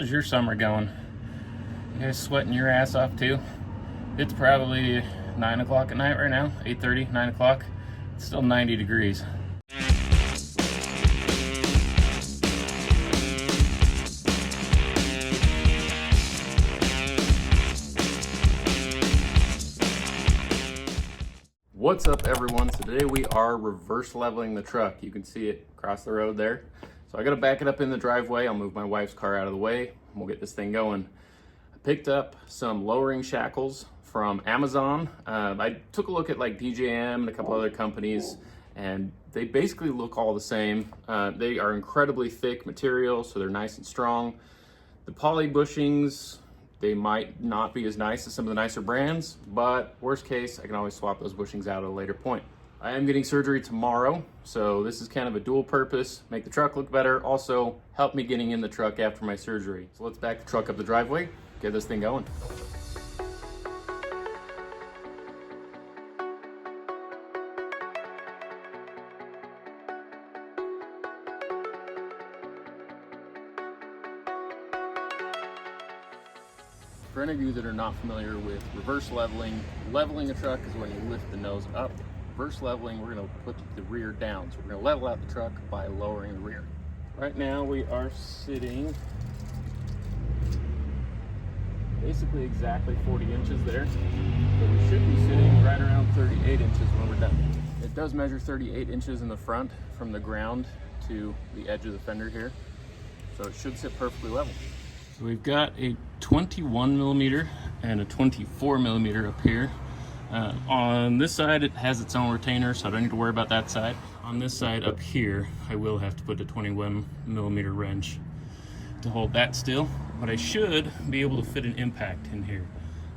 How's your summer going? You guys sweating your ass off too? It's probably 9 o'clock at night right now, 8:30, 9 o'clock. It's still 90 degrees. What's up, everyone? So today we are reverse leveling the truck. You can see it across the road there. So I gotta back it up in the driveway. I'll move my wife's car out of the way and we'll get this thing going. I picked up some lowering shackles from Amazon. I took a look at like DJM and a couple other companies, and they basically look all the same. They are incredibly thick material, so they're nice and strong. The poly bushings, they might not be as nice as some of the nicer brands, but worst case, I can always swap those bushings out at a later point. I am getting surgery tomorrow, so this is kind of a dual purpose: make the truck look better, also help me getting in the truck after my surgery. So let's back the truck up the driveway, get this thing going. For any of you that are not familiar with reverse leveling, leveling a truck is when you lift the nose up. Reverse leveling, we're going to put the rear down. So we're going to level out the truck by lowering the rear. Right now we are sitting basically exactly 40 inches there. So we should be sitting right around 38 inches when we're done. It does measure 38 inches in the front from the ground to the edge of the fender here. So it should sit perfectly level. So we've got a 21 millimeter and a 24 millimeter up here. On this side, it has its own retainer, so I don't need to worry about that side. On this side up here, I will have to put a 21 millimeter wrench to hold that still, but I should be able to fit an impact in here.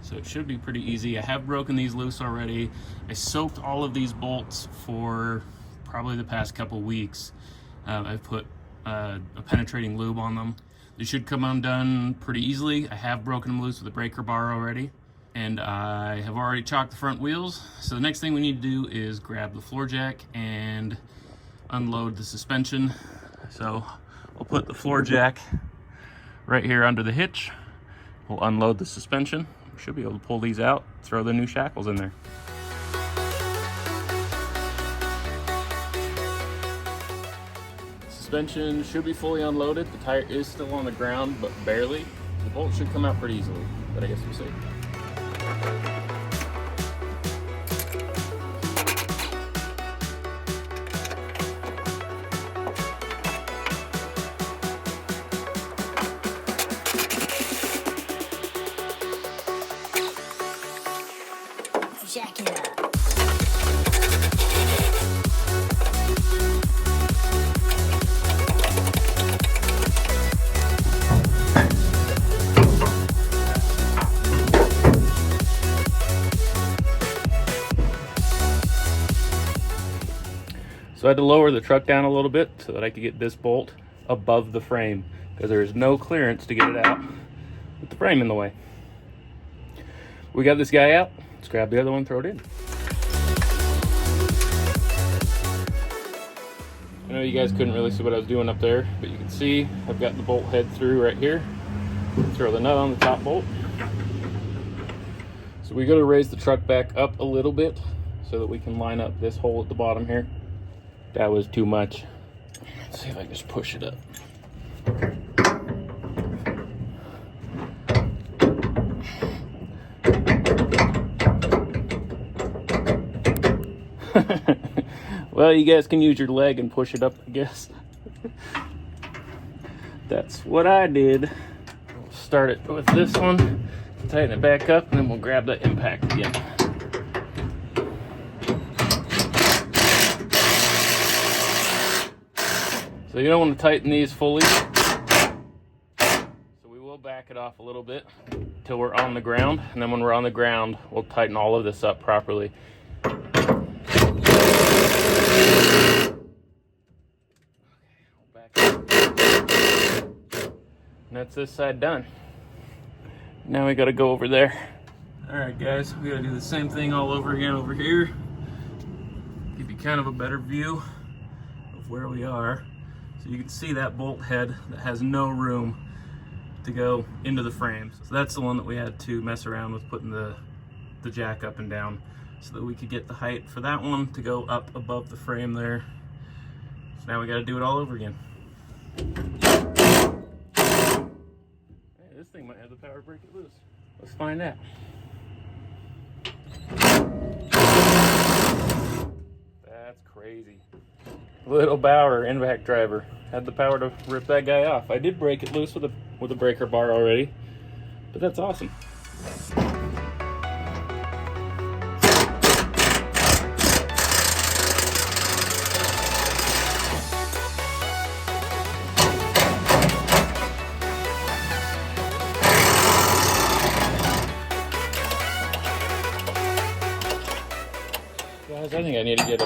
So it should be pretty easy. I have broken these loose already. I soaked all of these bolts for probably the past couple weeks. I've put a penetrating lube on them. They should come undone pretty easily. I have broken them loose with a breaker bar already, and I have already chocked the front wheels. So the next thing we need to do is grab the floor jack and unload the suspension. So we'll put the floor jack right here under the hitch. We'll unload the suspension. We should be able to pull these out, throw the new shackles in there. Suspension should be fully unloaded. The tire is still on the ground, but barely. The bolt should come out pretty easily, but I guess we'll see. Jack it up. So I had to lower the truck down a little bit so that I could get this bolt above the frame, because there is no clearance to get it out with the frame in the way. We got this guy out. Let's grab the other one, throw it in. I know you guys couldn't really see what I was doing up there, but you can see I've got the bolt head through right here. Throw the nut on the top bolt. So we got to raise the truck back up a little bit so that we can line up this hole at the bottom here. That was too much. Let's see if I can just push it up. Well, you guys can use your leg and push it up, I guess. That's what I did. We'll start it with this one, tighten it back up, and then we'll grab that impact again. So you don't want to tighten these fully. So we will back it off a little bit until we're on the ground. And then when we're on the ground, we'll tighten all of this up properly. And that's this side done. Now we got to go over there. All right, guys, we got to do the same thing all over again over here. Give you kind of a better view of where we are. So you can see that bolt head that has no room to go into the frame. So that's the one that we had to mess around with putting the jack up and down so that we could get the height for that one to go up above the frame there. So now we got to do it all over again. Hey, this thing might have the power to break it loose. Let's find out. That's crazy. Little Bauer impact driver had the power to rip that guy off. I did break it loose with a breaker bar already, but that's awesome. Guys, I think I need to get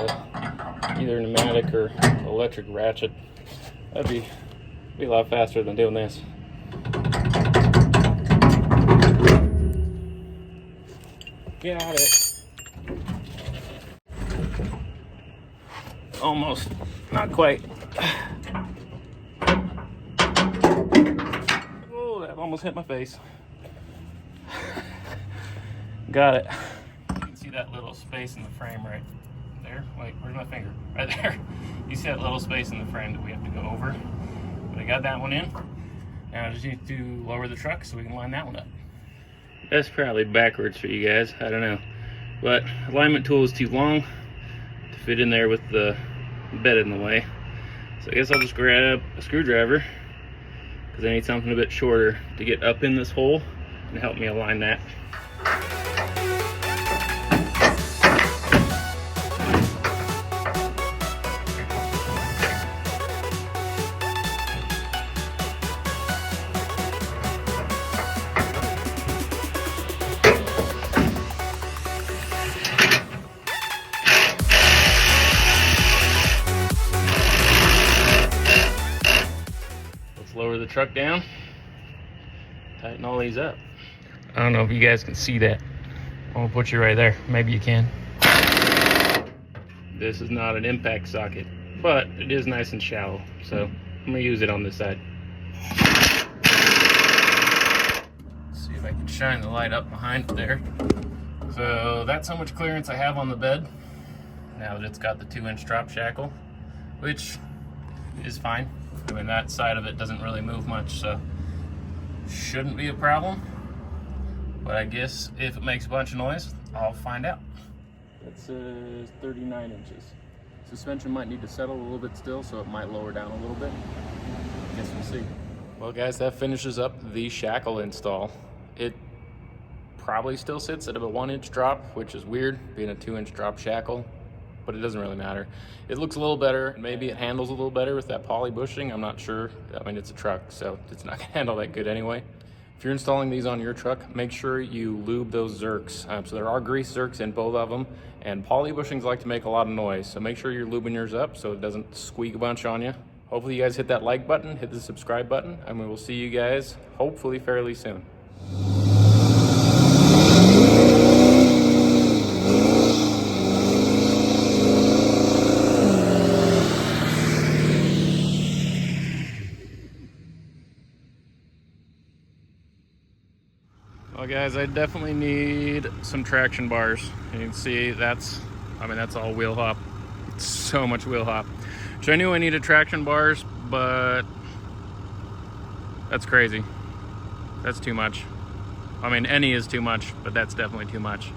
either a pneumatic or electric ratchet. That'd be a lot faster than doing this. Got it. Almost. Not quite. Oh, that almost hit my face. Got it. You can see that little space in the frame right there. Wait, where's my finger? Right there. You see that little space in the frame that we have to go over. But I got that one in. Now I just need to lower the truck so we can line that one up. That's probably backwards for you guys. I don't know. But alignment tool is too long to fit in there with the bed in the way. So I guess I'll just grab a screwdriver because I need something a bit shorter to get up in this hole and help me align that. Lower the truck down, tighten all these up. I don't know if you guys can see that. I'm gonna put you right there. Maybe you can. This is not an impact socket, but it is nice and shallow, so I'm gonna use it on this side. Let's see if I can shine the light up behind it there. So that's how much clearance I have on the bed now that it's got the 2-inch drop shackle, which is fine. I mean, that side of it doesn't really move much, so shouldn't be a problem. But I guess if it makes a bunch of noise, I'll find out. That's 39 inches. Suspension might need to settle a little bit still, so it might lower down a little bit. I guess we'll see. Well, guys, that finishes up the shackle install. It probably still sits at a 1-inch drop, which is weird, being a 2-inch drop shackle. But it doesn't really matter. It looks a little better. Maybe it handles a little better with that poly bushing. I'm not sure. I mean, it's a truck, so it's not gonna handle that good anyway. If you're installing these on your truck, make sure you lube those zerks. So there are grease zerks in both of them, and poly bushings like to make a lot of noise. So make sure you're lubing yours up so it doesn't squeak a bunch on you. Hopefully you guys hit that like button, hit the subscribe button, and we will see you guys hopefully fairly soon. Well, guys, I definitely need some traction bars. You can see that's all wheel hop. It's so much wheel hop. So I knew I needed traction bars, but that's crazy. That's too much. I mean, any is too much, but that's definitely too much.